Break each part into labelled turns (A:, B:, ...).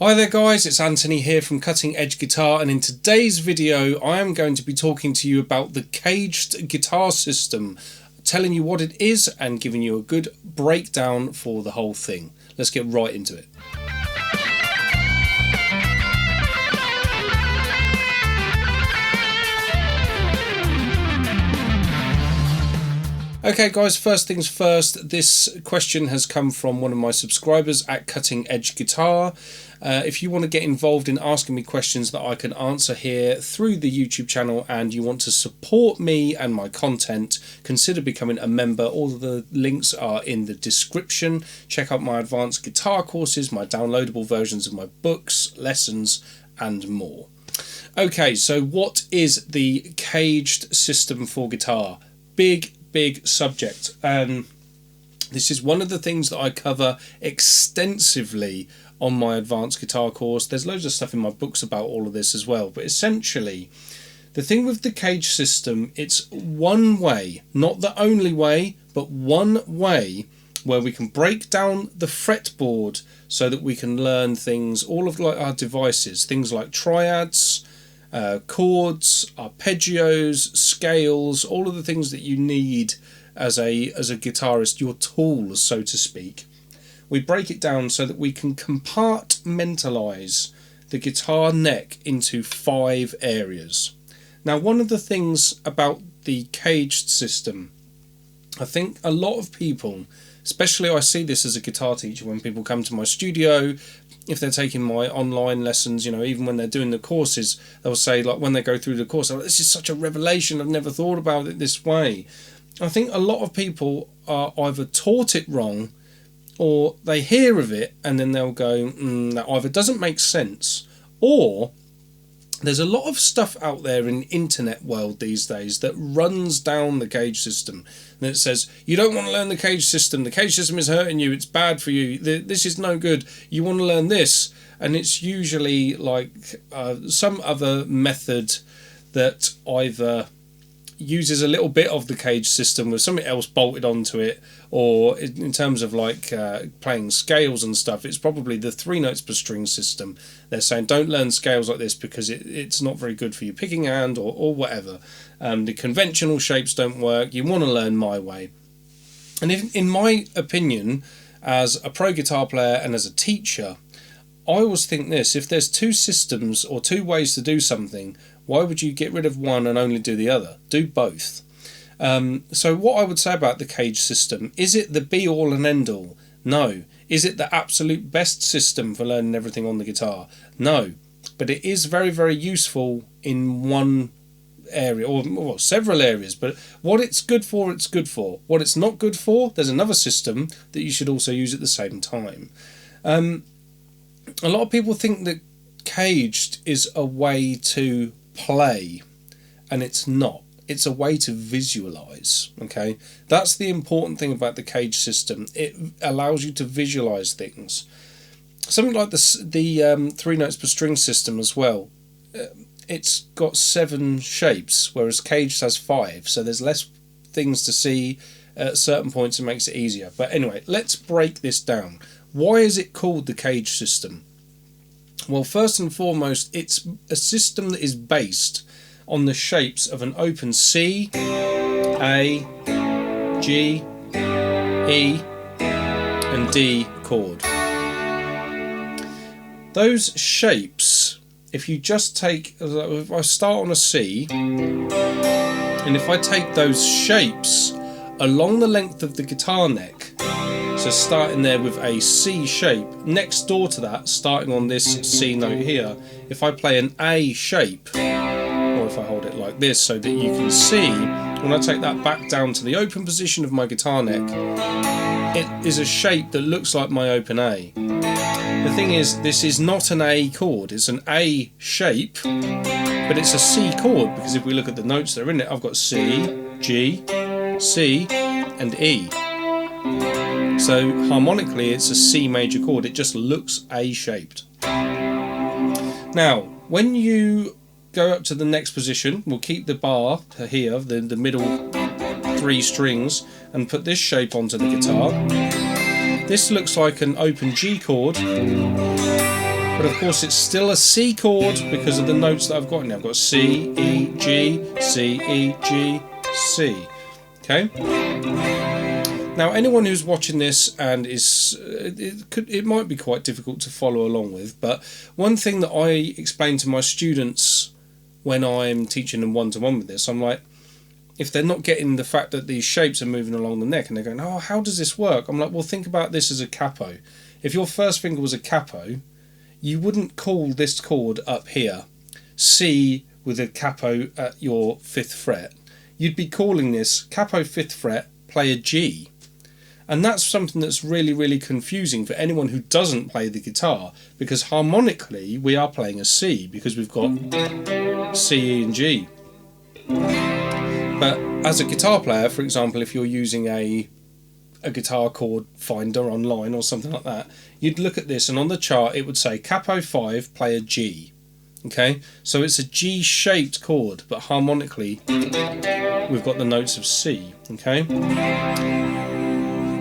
A: Hi there guys, it's Anthony here from Cutting Edge Guitar, and in today's video I am going to be talking to you about the CAGED guitar system, telling you what it is and giving you a good breakdown for the whole thing. Let's get right into it. Okay guys, first things first, this question has come from one of my subscribers at Cutting Edge Guitar. If you want to get involved in asking me questions that I can answer here through the YouTube channel and you want to support me and my content, consider becoming a member. All of the links are in the description. Check out my advanced guitar courses, my downloadable versions of my books, lessons and more. Okay, so what is the CAGED system for guitar? Big subject. This is one of the things that I cover extensively on my advanced guitar course. There's loads of stuff in my books about all of this as well, but essentially the thing with the CAGED system, it's one way, not the only way, but one way where we can break down the fretboard so that we can learn things, all of like our devices, things like triads, chords, arpeggios, scales, all of the things that you need as a guitarist, your tools, so to speak. We break it down so that we can compartmentalize the guitar neck into 5 areas. Now, one of the things about the CAGED system, I think a lot of people, especially I see this as a guitar teacher when people come to my studio, if they're taking my online lessons, you know, even when they're doing the courses, they'll say, like, when they go through the course, like, this is such a revelation, I've never thought about it this way. I think a lot of people are either taught it wrong or they hear of it and then they'll go, that either doesn't make sense, or there's a lot of stuff out there in the internet world these days that runs down the CAGED system. And it says, you don't want to learn the CAGED system. The CAGED system is hurting you. It's bad for you. This is no good. You want to learn this. And it's usually like some other method that either uses a little bit of the CAGED system with something else bolted onto it, or in terms of like playing scales and stuff, it's probably the 3 notes per string system. They're saying don't learn scales like this because it's not very good for your picking hand or whatever. The conventional shapes don't work. You want to learn my way. And in my opinion, as a pro guitar player and as a teacher, I always think this: if there's 2 systems or 2 ways to do something, why would you get rid of one and only do the other? Do both. So what I would say about the CAGED system, is it the be all and end all? No. Is it the absolute best system for learning everything on the guitar? No. But it is very, very useful in one area, or several areas. But what it's good for, it's good for. What it's not good for, there's another system that you should also use at the same time. A lot of people think that CAGED is a way to play, and it's not. It's a way to visualize. Okay, that's the important thing about the CAGED system. It allows you to visualize things. Something like the 3 notes per string system as well. It's got 7 shapes, whereas CAGED has 5, so there's less things to see at certain points. It makes it easier. But anyway, let's break this down. Why is it called the CAGED system? Well, first and foremost, it's a system that is based on the shapes of an open C, A, G, E, and D chord. Those shapes, if you just take, if I start on a C, and if I take those shapes along the length of the guitar neck, so starting there with a C shape, next door to that, starting on this C note here, if I play an A shape, or if I hold it like this so that you can see, when I take that back down to the open position of my guitar neck, it is a shape that looks like my open A. The thing is, this is not an A chord, it's an A shape, but it's a C chord, because if we look at the notes that are in it, I've got C, G, C, and E. So harmonically it's a C major chord, it just looks A-shaped. Now, when you go up to the next position, we'll keep the bar here, the middle 3 strings, and put this shape onto the guitar. This looks like an open G chord, But of course it's still a C chord because of the notes that I've got in there. I've got C, E, G, C, E, G, C. Okay? Now anyone who's watching this and it might be quite difficult to follow along with, but one thing that I explain to my students when I'm teaching them one-to-one with this, I'm like, if they're not getting the fact that these shapes are moving along the neck and they're going, oh, how does this work? I'm like, well, think about this as a capo. If your first finger was a capo, you wouldn't call this chord up here C with a capo at your 5th fret. You'd be calling this capo 5th fret, play a G. And that's something that's really, really confusing for anyone who doesn't play the guitar, because harmonically we are playing a C because we've got C, E and G. But as a guitar player, for example, if you're using a guitar chord finder online or something like that, you'd look at this and on the chart it would say capo 5, play a G. Okay, so it's a G-shaped chord, but harmonically we've got the notes of C. Okay.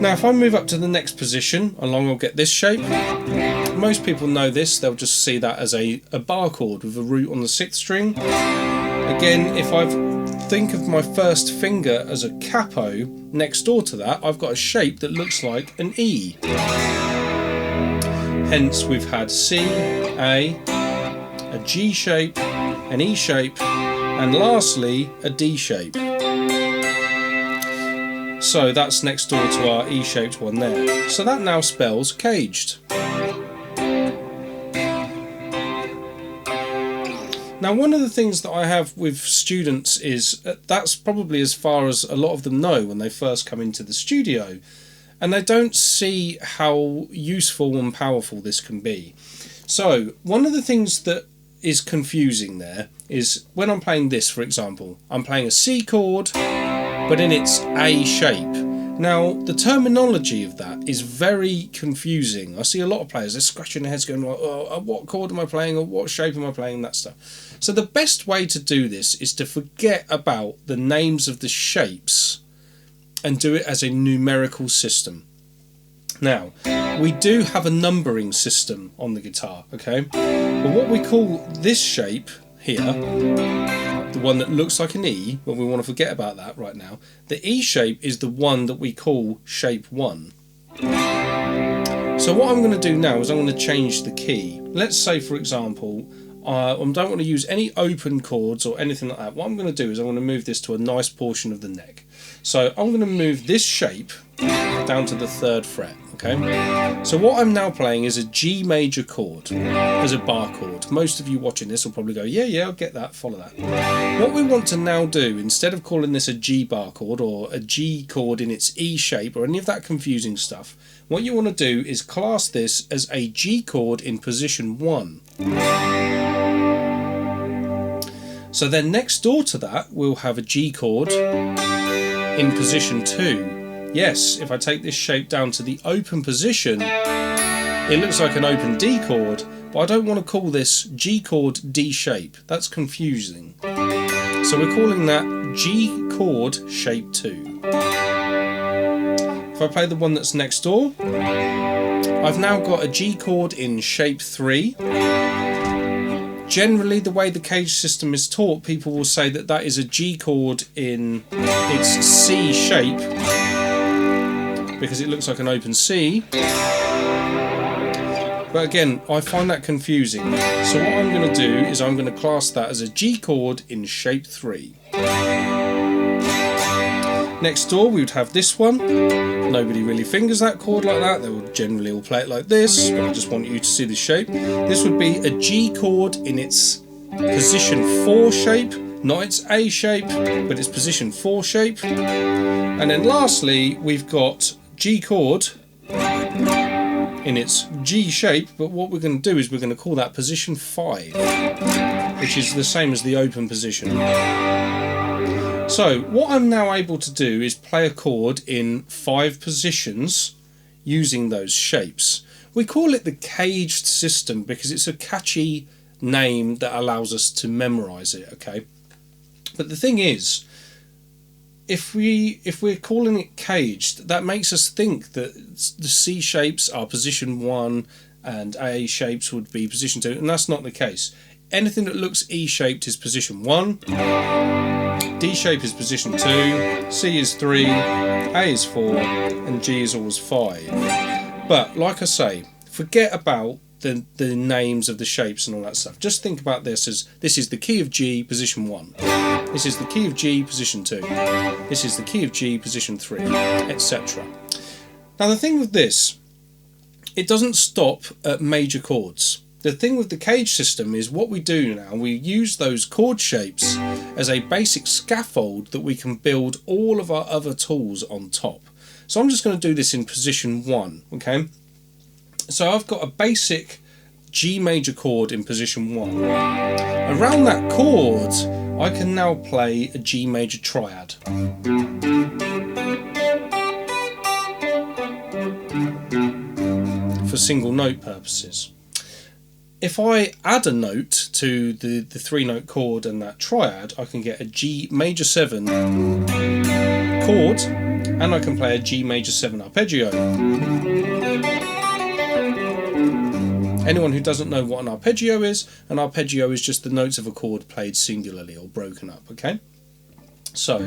A: Now if I move up to the next position, along I'll get this shape. Most people know this, they'll just see that as a bar chord with a root on the 6th string. Again, if I think of my first finger as a capo, next door to that I've got a shape that looks like an E. Hence we've had C, A G shape, an E shape, and lastly a D shape. So that's next door to our E-shaped one there. So that now spells caged. Now one of the things that I have with students is that's probably as far as a lot of them know when they first come into the studio, and they don't see how useful and powerful this can be. So one of the things that is confusing there is when I'm playing this, for example, I'm playing a C chord but in its A shape. Now the terminology of that is very confusing. I see a lot of players, they're scratching their heads going, oh, what chord am I playing, or what shape am I playing, that stuff. So the best way to do this is to forget about the names of the shapes and do it as a numerical system. Now, we do have a numbering system on the guitar, okay? But what we call this shape here, the one that looks like an E, but we want to forget about that right now, the E shape is the one that we call shape 1. So what I'm going to do now is I'm going to change the key. Let's say, for example, I don't want to use any open chords or anything like that. What I'm going to do is I'm going to move this to a nice portion of the neck. So I'm going to move this shape down to the 3rd fret. Okay, so what I'm now playing is a G major chord as a bar chord. Most of you watching this will probably go, yeah, I'll get that, follow that. What we want to now do, instead of calling this a G bar chord or a G chord in its E shape or any of that confusing stuff, what you want to do is class this as a G chord in position 1. So then next door to that we'll have a G chord in position 2. Yes, if I take this shape down to the open position, it looks like an open D chord, but I don't want to call this G chord D shape. That's confusing. So we're calling that G chord shape 2. If I play the one that's next door, I've now got a G chord in shape 3. Generally, the way the CAGED system is taught, people will say that that is a G chord in its C shape, because it looks like an open C. But again, I find that confusing. So what I'm going to do is I'm going to class that as a G chord in shape 3. Next door we would have this one. Nobody really fingers that chord like that. They would generally all play it like this, but I just want you to see the shape. This would be a G chord in its position 4 shape, not its A shape, but its position 4 shape. And then lastly we've got G chord in its G shape, but what we're going to do is we're going to call that position 5, which is the same as the open position. So what I'm now able to do is play a chord in 5 positions using those shapes. We call it the CAGED system because it's a catchy name that allows us to memorize it, okay? But the thing is, if we're calling it CAGED, that makes us think that the C shapes are position 1 and A shapes would be position 2, and that's not the case. Anything that looks E-shaped is position 1, D shape is position 2, C is 3, A is 4, and G is always 5. But like I say, forget about the names of the shapes and all that stuff. Just think about this as this is the key of G, position 1. This is the key of G, position 2. This is the key of G, position 3, etc. Now the thing with this, it doesn't stop at major chords. The thing with the CAGED system is what we do now, we use those chord shapes as a basic scaffold that we can build all of our other tools on top. So I'm just going to do this in position 1, okay? So I've got a basic G major chord in position 1. Around that chord, I can now play a G major triad. For single note purposes. If I add a note to the 3-note chord and that triad, I can get a G major 7 chord, and I can play a G major 7 arpeggio. Anyone who doesn't know what an arpeggio is just the notes of a chord played singularly or broken up, okay? So,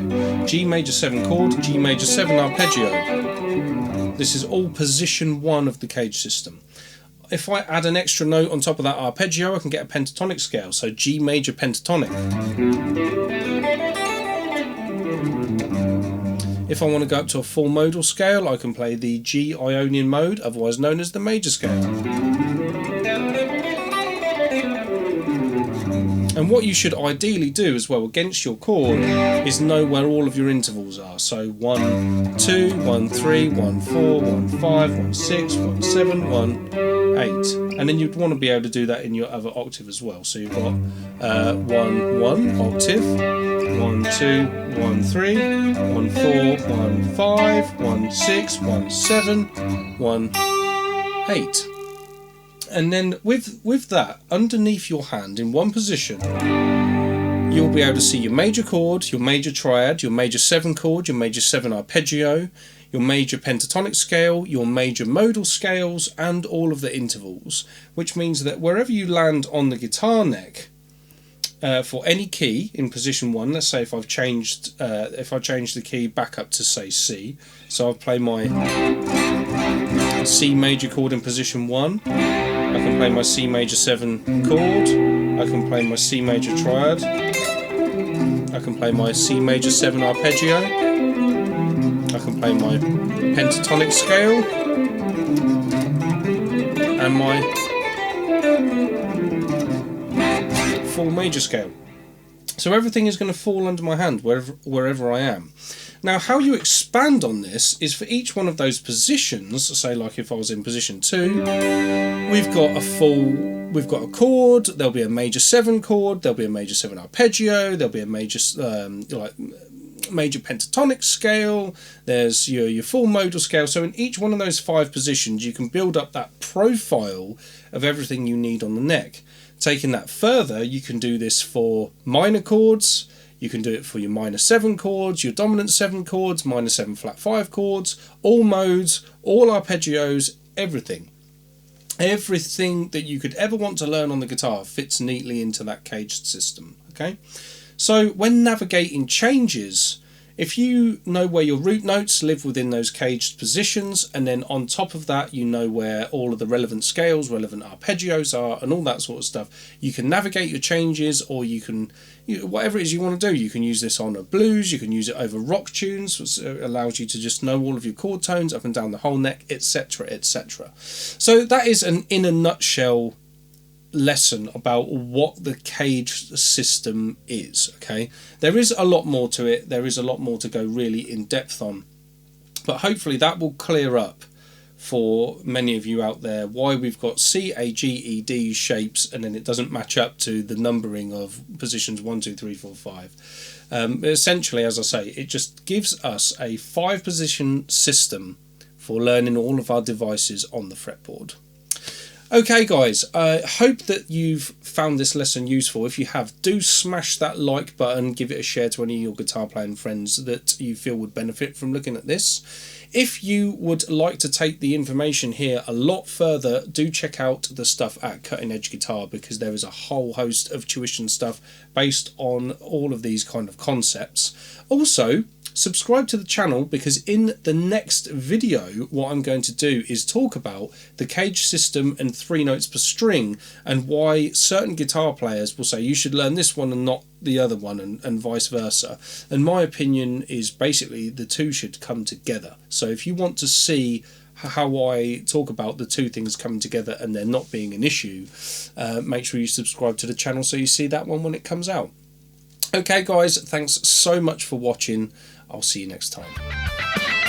A: G major 7 chord, G major 7 arpeggio. This is all position 1 of the CAGED system. If I add an extra note on top of that arpeggio, I can get a pentatonic scale, so G major pentatonic. If I want to go up to a full modal scale, I can play the G Ionian mode, otherwise known as the major scale. And what you should ideally do as well against your chord is know where all of your intervals are. So 1, 2, 1, 3, 1, 4, 1, 5, 1, 6, 1, 7, 1, 8. And then you'd want to be able to do that in your other octave as well. So you've got 1, 1 octave, 1, 2, 1, 3, 1, 4, 1, 5, 1, 6, 1, 7, 1, 8. And then with that, underneath your hand in one position, you'll be able to see your major chord, your major triad, your major 7 chord, your major 7 arpeggio, your major pentatonic scale, your major modal scales, and all of the intervals, which means that wherever you land on the guitar neck, for any key in position 1, let's say if I change the key back up to say C, so I'll play my C major chord in position 1, I can play my C major 7 chord, I can play my C major triad, I can play my C major 7 arpeggio, I can play my pentatonic scale, and my full major scale. So everything is going to fall under my hand wherever I am. Now how you expand on this is for each one of those positions, say like if I was in position 2, we've got a chord, there'll be a major 7 chord, there'll be a major 7 arpeggio, there'll be a major major pentatonic scale, there's your full modal scale. So in each one of those 5 positions you can build up that profile of everything you need on the neck. Taking that further, you can do this for minor chords, you can do it for your minor 7 chords, your dominant 7 chords, minor 7 flat 5 chords, all modes, all arpeggios, everything. Everything that you could ever want to learn on the guitar fits neatly into that CAGED system, okay? So when navigating changes, if you know where your root notes live within those CAGED positions, and then on top of that you know where all of the relevant scales, relevant arpeggios are, and all that sort of stuff, you can navigate your changes, or you can, whatever it is you want to do, you can use this on a blues, you can use it over rock tunes, which allows you to just know all of your chord tones up and down the whole neck, etc, etc. So that is in a nutshell lesson about what the CAGED system is, okay? There is a lot more to it, there is a lot more to go really in depth on, but hopefully that will clear up for many of you out there why we've got C, A, G, E, D shapes and then it doesn't match up to the numbering of positions 1, 2, 3, 4, 5. Essentially, as I say, it just gives us a 5-position system for learning all of our devices on the fretboard. Okay guys, I hope that you've found this lesson useful. If you have, do smash that like button, give it a share to any of your guitar playing friends that you feel would benefit from looking at this. If you would like to take the information here a lot further, do check out the stuff at Cutting Edge Guitar, because there is a whole host of tuition stuff based on all of these kind of concepts. Also, subscribe to the channel, because in the next video what I'm going to do is talk about the CAGED system and 3 notes per string, and why certain guitar players will say you should learn this one and not the other one, and vice versa. And my opinion is basically the two should come together. So if you want to see how I talk about the two things coming together and there not being an issue, make sure you subscribe to the channel so you see that one when it comes out. Okay guys, thanks so much for watching. I'll see you next time.